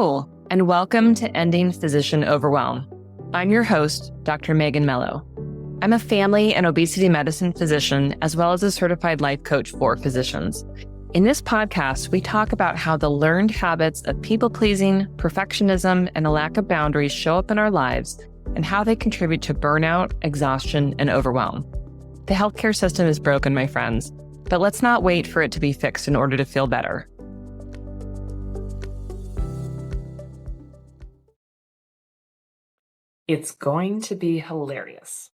Hello, and welcome to Ending Physician Overwhelm. I'm your host, Dr. Megan Mello. I'm a family and obesity medicine physician, as well as a certified life coach for physicians. In this podcast, we talk about how the learned habits of people-pleasing, perfectionism, and a lack of boundaries show up in our lives and how they contribute to burnout, exhaustion, and overwhelm. The healthcare system is broken, my friends, but let's not wait for it to be fixed in order to feel better. It's going to be hilarious.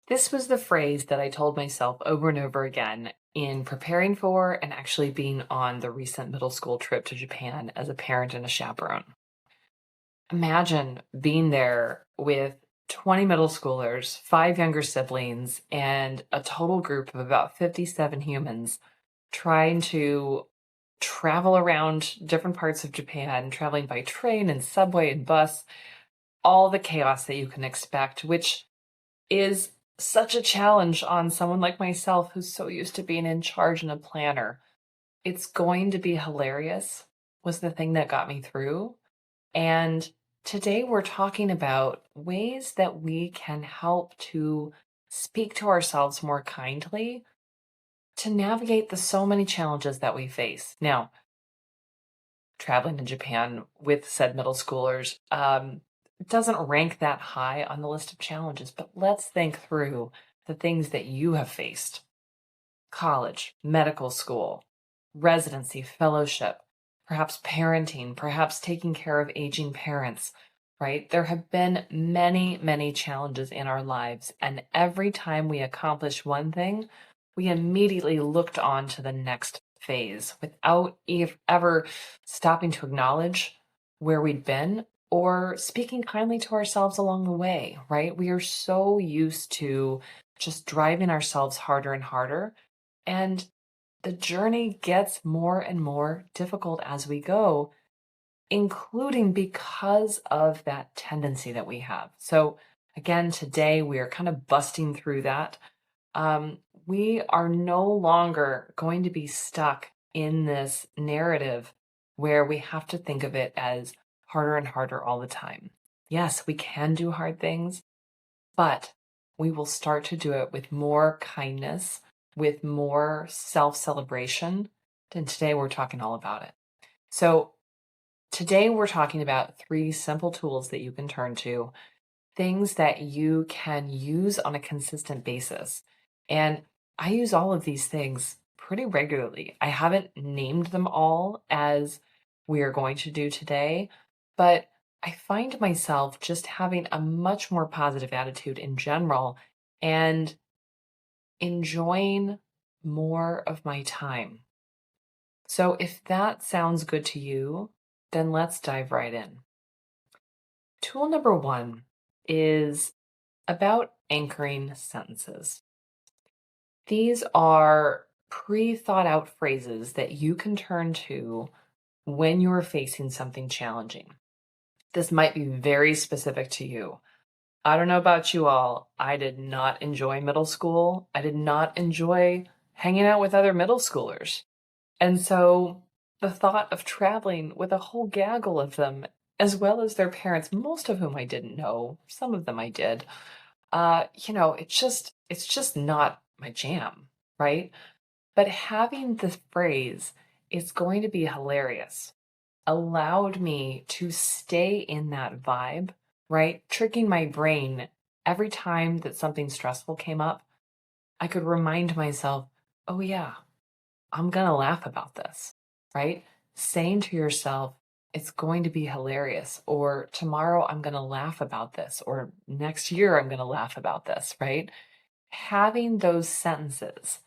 This was the phrase that I told myself over and over again in preparing for and actually being on the recent middle school trip to Japan as a parent and a chaperone. Imagine being there with 20 middle schoolers, 5 younger siblings, and a total group of about 57 humans trying to travel around different parts of Japan, traveling by train and subway and bus, all the chaos that you can expect, which is such a challenge on someone like myself who's so used to being in charge and a planner. It's going to be hilarious was the thing that got me through. And today we're talking about ways that we can help to speak to ourselves more kindly to navigate the so many challenges that we face. Now, traveling to Japan with said middle schoolers, it doesn't rank that high on the list of challenges, but let's think through the things that you have faced. College, medical school, residency, fellowship, perhaps parenting, perhaps taking care of aging parents, right? There have been many, many challenges in our lives, and every time we accomplish one thing, we immediately looked on to the next phase without ever stopping to acknowledge where we'd been or speaking kindly to ourselves along the way, right? We are so used to just driving ourselves harder and harder, and the journey gets more and more difficult as we go, including because of that tendency that we have. So again, today we are kind of busting through that. We are no longer going to be stuck in this narrative where we have to think of it as harder and harder all the time. Yes, we can do hard things, but we will start to do it with more kindness, with more self-celebration. And today we're talking all about it. So today we're talking about 3 simple tools that you can turn to, things that you can use on a consistent basis. And I use all of these things pretty regularly. I haven't named them all as we are going to do today, but I find myself just having a much more positive attitude in general and enjoying more of my time. So if that sounds good to you, then let's dive right in. Tool number 1 is about anchoring sentences. These are pre-thought out phrases that you can turn to when you're facing something challenging. This might be very specific to you. I don't know about you all. I did not enjoy middle school. I did not enjoy hanging out with other middle schoolers. And so the thought of traveling with a whole gaggle of them, as well as their parents, most of whom I didn't know, some of them I did, it's just not my jam, right? But having the phrase, "it's going to be hilarious," allowed me to stay in that vibe, right? Tricking my brain every time that something stressful came up, I could remind myself, oh yeah, I'm going to laugh about this, right? Saying to yourself, it's going to be hilarious, or tomorrow I'm going to laugh about this, or next year I'm going to laugh about this, right? Having those sentences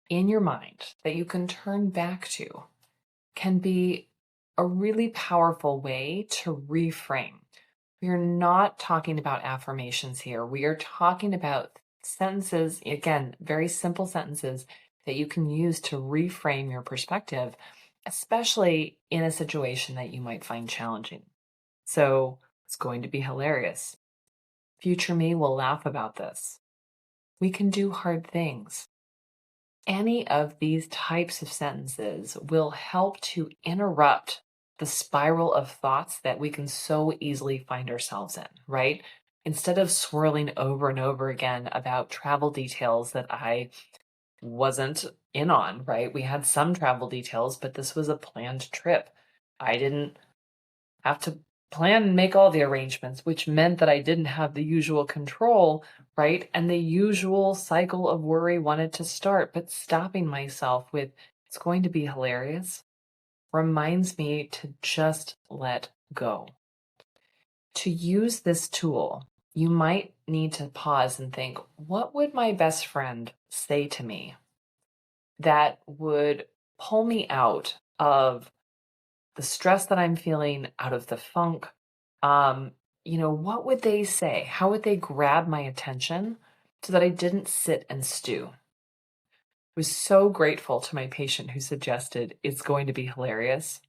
in your mind that you can turn back to can be a really powerful way to reframe. We are not talking about affirmations here. We are talking about sentences, again, very simple sentences that you can use to reframe your perspective, especially in a situation that you might find challenging. So it's going to be hilarious. Future me will laugh about this. We can do hard things. Any of these types of sentences will help to interrupt the spiral of thoughts that we can so easily find ourselves in, right? Instead of swirling over and over again about travel details that I wasn't in on, right? We had some travel details, but this was a planned trip. I didn't have to plan and make all the arrangements, which meant that I didn't have the usual control, right? And the usual cycle of worry wanted to start, but stopping myself with, it's going to be hilarious, reminds me to just let go. To use this tool, you might need to pause and think, what would my best friend say to me that would pull me out of the stress that I'm feeling, out of the funk? Um, what would they say? How would they grab my attention so that I didn't sit and stew? I was so grateful to my patient who suggested it's going to be hilarious.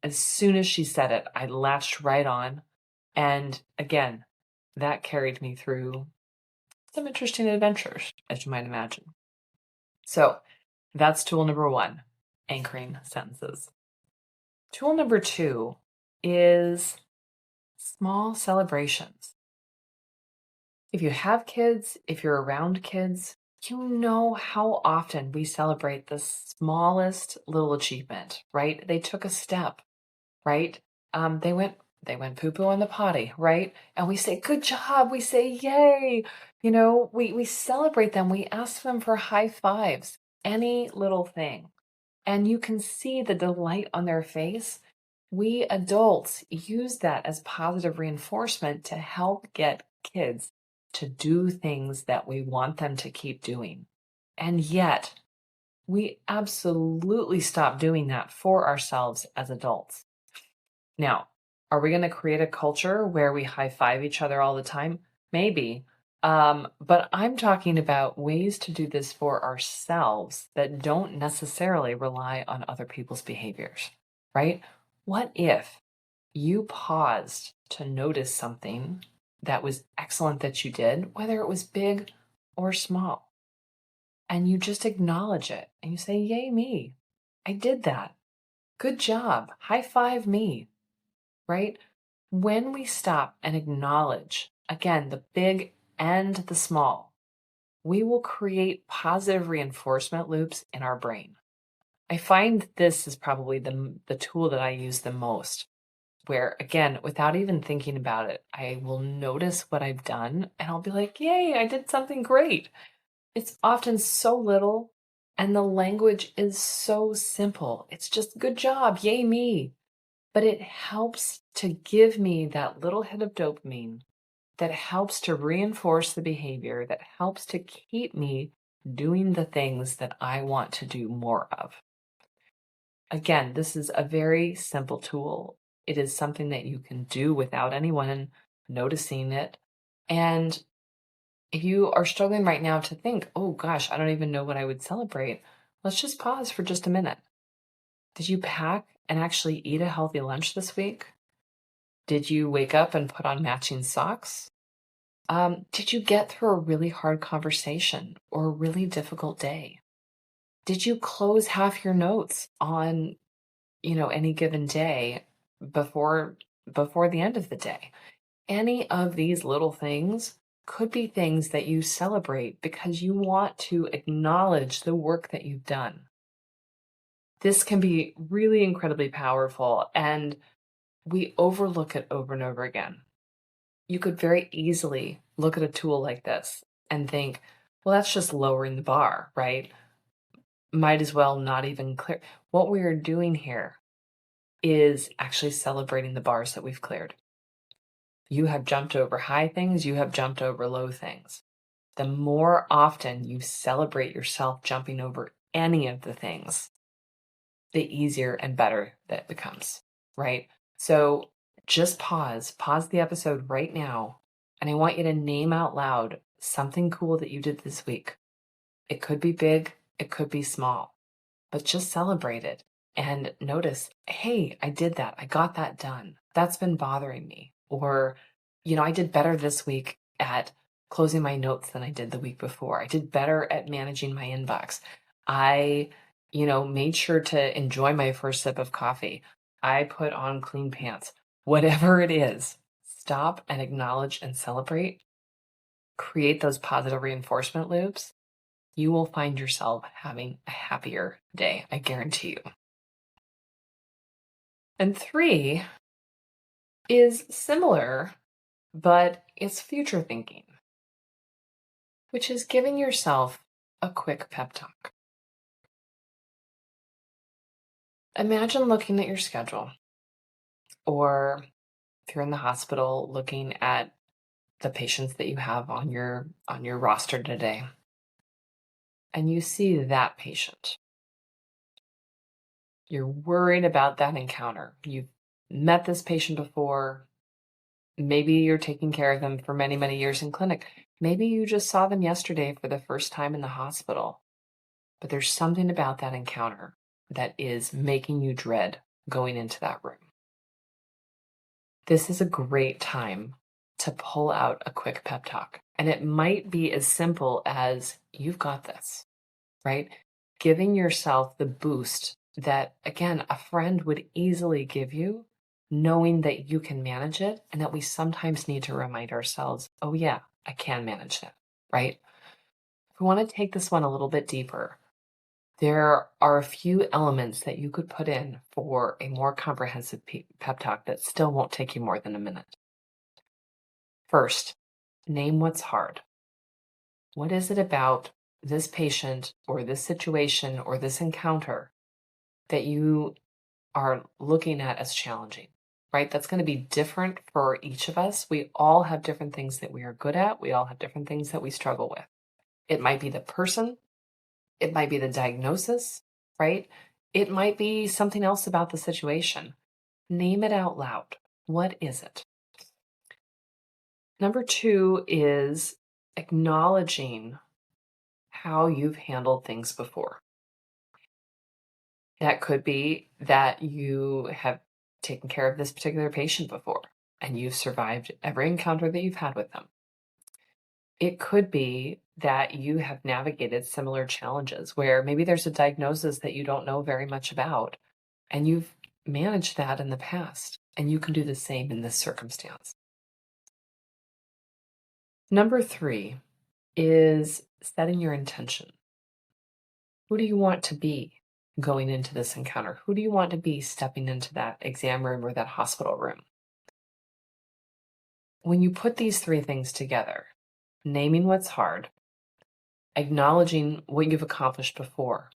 As soon as she said it, I latched right on. And again, that carried me through some interesting adventures, as you might imagine. So that's tool number one, anchoring sentences. Tool number two is small celebrations. If you have kids, if you're around kids, you know how often we celebrate the smallest little achievement, right? They took a step, right? They went poo-poo on the potty, right? And we say, good job. We say, yay. We celebrate them. We ask them for high fives, any little thing. And you can see the delight on their face. We adults use that as positive reinforcement to help get kids to do things that we want them to keep doing. And yet, we absolutely stop doing that for ourselves as adults. Now, are we going to create a culture where we high five each other all the time? Maybe. But I'm talking about ways to do this for ourselves that don't necessarily rely on other people's behaviors, right? What if you paused to notice something that was excellent that you did, whether it was big or small, and you just acknowledge it and you say, yay, me. I did that. Good job. High five me, right? When we stop and acknowledge, again, the big and the small, we will create positive reinforcement loops in our brain. I find this is probably the tool that I use the most, where, again, without even thinking about it, I will notice what I've done and I'll be like, yay, I did something great. It's often so little and the language is so simple. It's just good job, yay me. But it helps to give me that little hit of dopamine that helps to reinforce the behavior, that helps to keep me doing the things that I want to do more of. Again, this is a very simple tool. It is something that you can do without anyone noticing it. And if you are struggling right now to think, oh gosh, I don't even know what I would celebrate, let's just pause for just a minute. Did you pack and actually eat a healthy lunch this week? Did you wake up and put on matching socks? Did you get through a really hard conversation or a really difficult day? Did you close half your notes on, any given day before the end of the day? Any of these little things could be things that you celebrate because you want to acknowledge the work that you've done. This can be really incredibly powerful, and we overlook it over and over again. You could very easily look at a tool like this and think, well, that's just lowering the bar, right? Might as well not even clear. What we are doing here is actually celebrating the bars that we've cleared. You have jumped over high things, you have jumped over low things. The more often you celebrate yourself jumping over any of the things, the easier and better that becomes, right? So just pause the episode right now, and I want you to name out loud something cool that you did this week. It could be big, it could be small, but just celebrate it and notice, hey, I did that. I got that done. That's been bothering me. Or, I did better this week at closing my notes than I did the week before. I did better at managing my inbox. I made sure to enjoy my first sip of coffee. I put on clean pants. Whatever it is, stop and acknowledge and celebrate. Create those positive reinforcement loops. You will find yourself having a happier day, I guarantee you. And 3 is similar, but it's future thinking, which is giving yourself a quick pep talk. Imagine looking at your schedule, or if you're in the hospital, looking at the patients that you have on your roster today, and you see that patient. You're worried about that encounter. You've met this patient before. Maybe you're taking care of them for many, many years in clinic. Maybe you just saw them yesterday for the first time in the hospital. But there's something about that encounter that is making you dread going into that room. This is a great time to pull out a quick pep talk. And it might be as simple as, you've got this, right? Giving yourself the boost that, again, a friend would easily give you, knowing that you can manage it, and that we sometimes need to remind ourselves, oh yeah, I can manage that, right? If we want to take this one a little bit deeper, there are a few elements that you could put in for a more comprehensive pep talk that still won't take you more than a minute. First, name what's hard. What is it about this patient or this situation or this encounter that you are looking at as challenging, right? That's going to be different for each of us. We all have different things that we are good at. We all have different things that we struggle with. It might be the person. It might be the diagnosis, right? It might be something else about the situation. Name it out loud. What is it? Number 2 is acknowledging how you've handled things before. That could be that you have taken care of this particular patient before and you've survived every encounter that you've had with them. It could be that you have navigated similar challenges where maybe there's a diagnosis that you don't know very much about, and you've managed that in the past, and you can do the same in this circumstance. Number 3 is setting your intention. Who do you want to be going into this encounter? Who do you want to be stepping into that exam room or that hospital room? When you put these 3 things together, naming what's hard, acknowledging what you've accomplished before,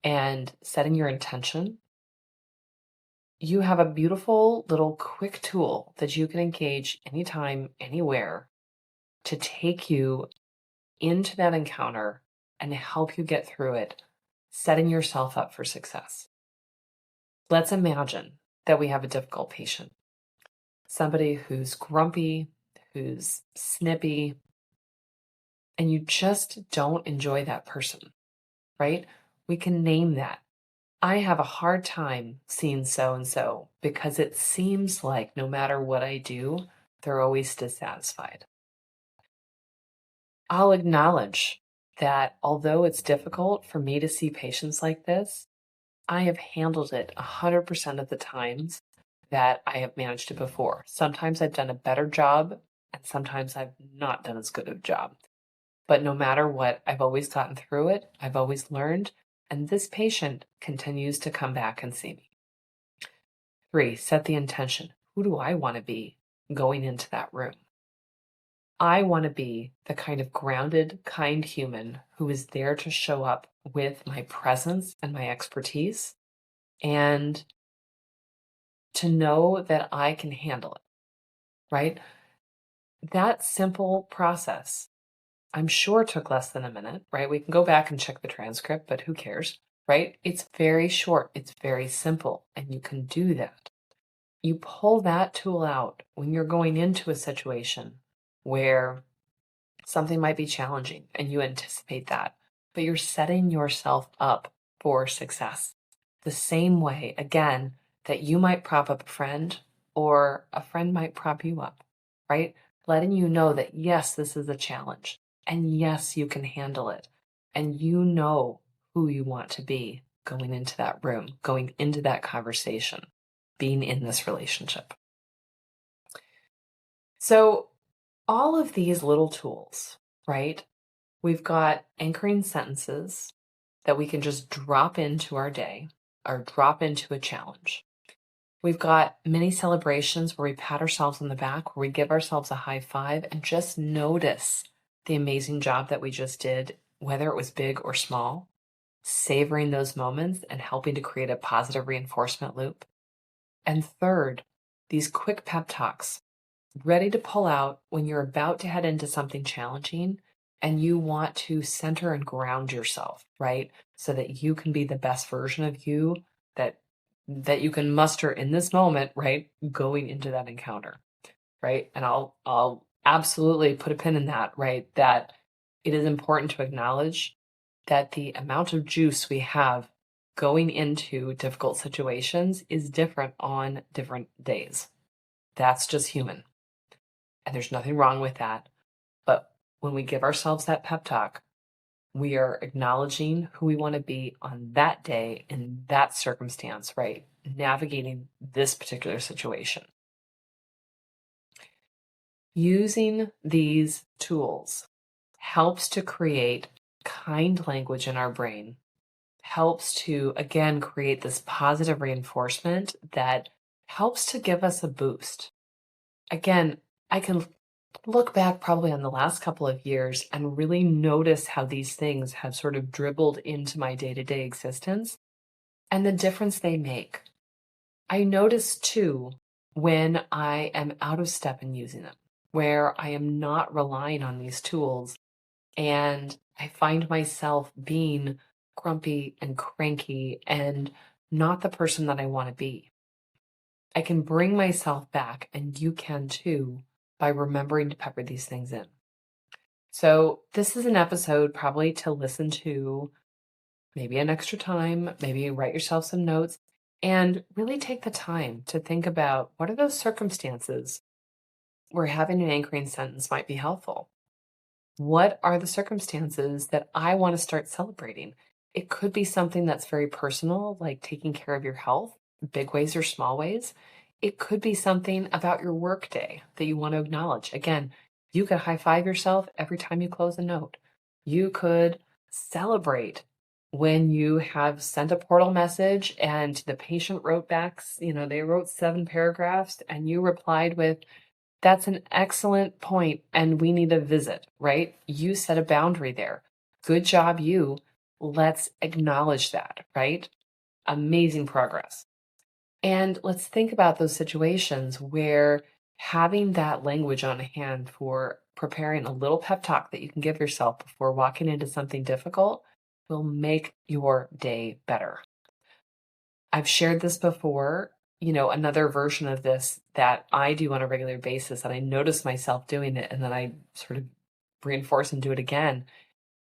and setting your intention, you have a beautiful little quick tool that you can engage anytime, anywhere, to take you into that encounter and help you get through it, setting yourself up for success. Let's imagine that we have a difficult patient, somebody who's grumpy, who's snippy, and you just don't enjoy that person, right? We can name that. I have a hard time seeing so-and-so because it seems like no matter what I do, they're always dissatisfied. I'll acknowledge that although it's difficult for me to see patients like this, I have handled it 100% of the times that I have managed it before. Sometimes I've done a better job, and sometimes I've not done as good a job. But no matter what, I've always gotten through it. I've always learned, and this patient continues to come back and see me. 3, set the intention. Who do I want to be going into that room? I want to be the kind of grounded, kind human who is there to show up with my presence and my expertise, and to know that I can handle it, right? That simple process, I'm sure, took less than a minute, right? We can go back and check the transcript, but who cares, right? It's very short. It's very simple, and you can do that. You pull that tool out when you're going into a situation where something might be challenging and you anticipate that, but you're setting yourself up for success. The same way, again, that you might prop up a friend or a friend might prop you up, right? Letting you know that, yes, this is a challenge, and yes, you can handle it. And you know who you want to be going into that room, going into that conversation. being in this relationship. So, all of these little tools, right? We've got anchoring sentences that we can just drop into our day or drop into a challenge. We've got mini celebrations where we pat ourselves on the back, where we give ourselves a high five and just notice the amazing job that we just did, whether it was big or small, savoring those moments and helping to create a positive reinforcement loop. And third, these quick pep talks, ready to pull out when you're about to head into something challenging and you want to center and ground yourself, right? So that you can be the best version of you that you can muster in this moment, right? Going into that encounter, right? And I'll absolutely put a pin in that, right? That it is important to acknowledge that the amount of juice we have going into difficult situations is different on different days. That's just human. And there's nothing wrong with that. But when we give ourselves that pep talk, we are acknowledging who we want to be on that day in that circumstance, right? Navigating this particular situation. Using these tools helps to create kind language in our brain, helps to, again, create this positive reinforcement that helps to give us a boost. Again, I can look back probably on the last couple of years and really notice how these things have sort of dribbled into my day-to-day existence and the difference they make. I notice too when I am out of step in using them, where I am not relying on these tools and I find myself being grumpy and cranky and not the person that I want to be. I can bring myself back, and you can too, by remembering to pepper these things in. So this is an episode probably to listen to maybe an extra time, maybe write yourself some notes, and really take the time to think about what are those circumstances where having an anchoring sentence might be helpful. What are the circumstances that I want to start celebrating? It could be something that's very personal, like taking care of your health, big ways or small ways. It could be something about your work day that you want to acknowledge. Again, you could high five yourself every time you close a note. You could celebrate when you have sent a portal message and the patient wrote back, they wrote 7 paragraphs and you replied with, "That's an excellent point, and we need a visit," right? You set a boundary there. Good job, you. Let's acknowledge that, right? Amazing progress. And let's think about those situations where having that language on hand for preparing a little pep talk that you can give yourself before walking into something difficult will make your day better. I've shared this before, another version of this that I do on a regular basis, and I notice myself doing it, and then I sort of reinforce and do it again,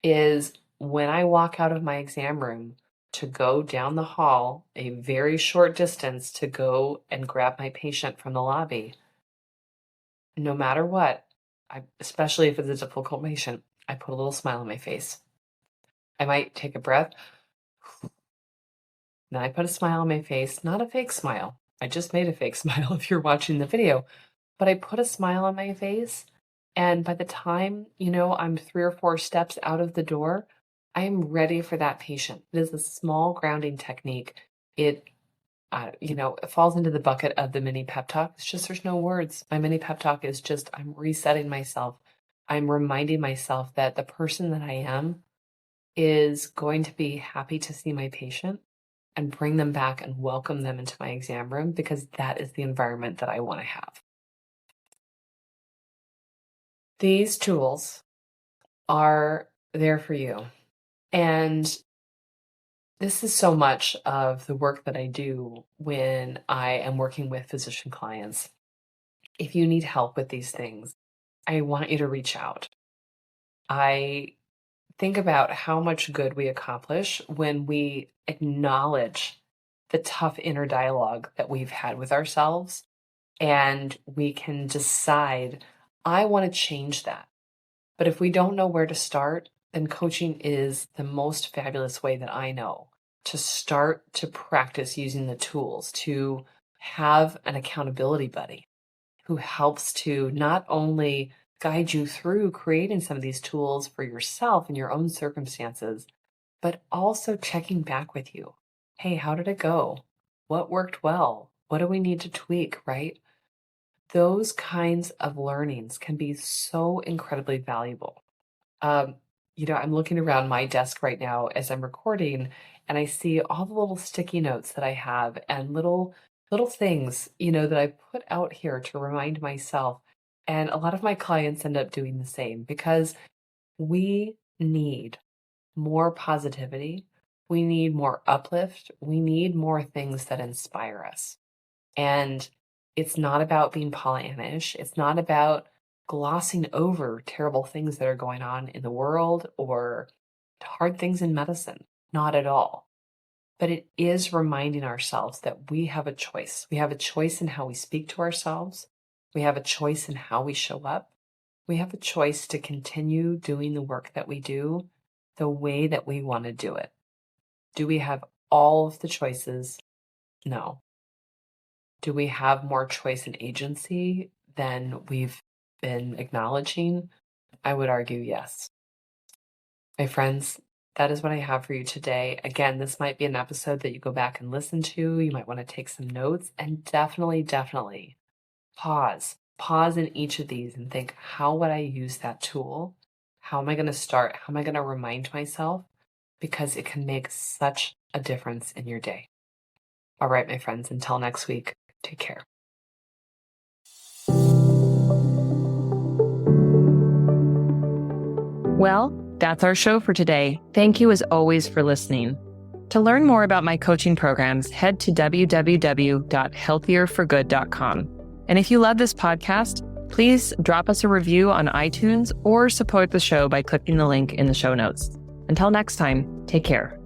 is when I walk out of my exam room to go down the hall, a very short distance to go and grab my patient from the lobby, no matter what, especially if it's a difficult patient, I put a little smile on my face. I might take a breath. Then I put a smile on my face, not a fake smile. I just made a fake smile if you're watching the video, but I put a smile on my face. And by the time, I'm 3 or 4 steps out of the door, I am ready for that patient. It is a small grounding technique. It falls into the bucket of the mini pep talk. It's just, there's no words. My mini pep talk is just, I'm resetting myself. I'm reminding myself that the person that I am is going to be happy to see my patient and bring them back and welcome them into my exam room because that is the environment that I want to have. These tools are there for you. And this is so much of the work that I do when I am working with physician clients. If you need help with these things, I want you to reach out. I think about how much good we accomplish when we acknowledge the tough inner dialogue that we've had with ourselves, and we can decide, I want to change that. But if we don't know where to start, then coaching is the most fabulous way that I know to start to practice using the tools to Have an accountability buddy who helps to not only guide you through creating some of these tools for yourself and your own circumstances, but also checking back with you. Hey, how did it go? What worked well? What do we need to tweak, right? Those kinds of learnings can be so incredibly valuable. Um, I'm looking around my desk right now as I'm recording, and I see all the little sticky notes that I have and little things, that I put out here to remind myself. And a lot of my clients end up doing the same because we need more positivity. We need more uplift. We need more things that inspire us. And it's not about being Pollyannish. It's not about glossing over terrible things that are going on in the world or hard things in medicine. Not at all. But it is reminding ourselves that we have a choice. We have a choice in how we speak to ourselves. We have a choice in how we show up. We have a choice to continue doing the work that we do the way that we want to do it. Do we have all of the choices? No. Do we have more choice and agency than we've been acknowledging? I would argue yes. My friends, that is what I have for you today. Again, this might be an episode that you go back and listen to. You might want to take some notes and definitely pause. Pause in each of these and think, how would I use that tool? How am I going to start? How am I going to remind myself? Because it can make such a difference in your day. All right, my friends, until next week, take care. Well, that's our show for today. Thank you as always for listening. To learn more about my coaching programs, head to www.healthierforgood.com. And if you love this podcast, please drop us a review on iTunes or support the show by clicking the link in the show notes. Until next time, take care.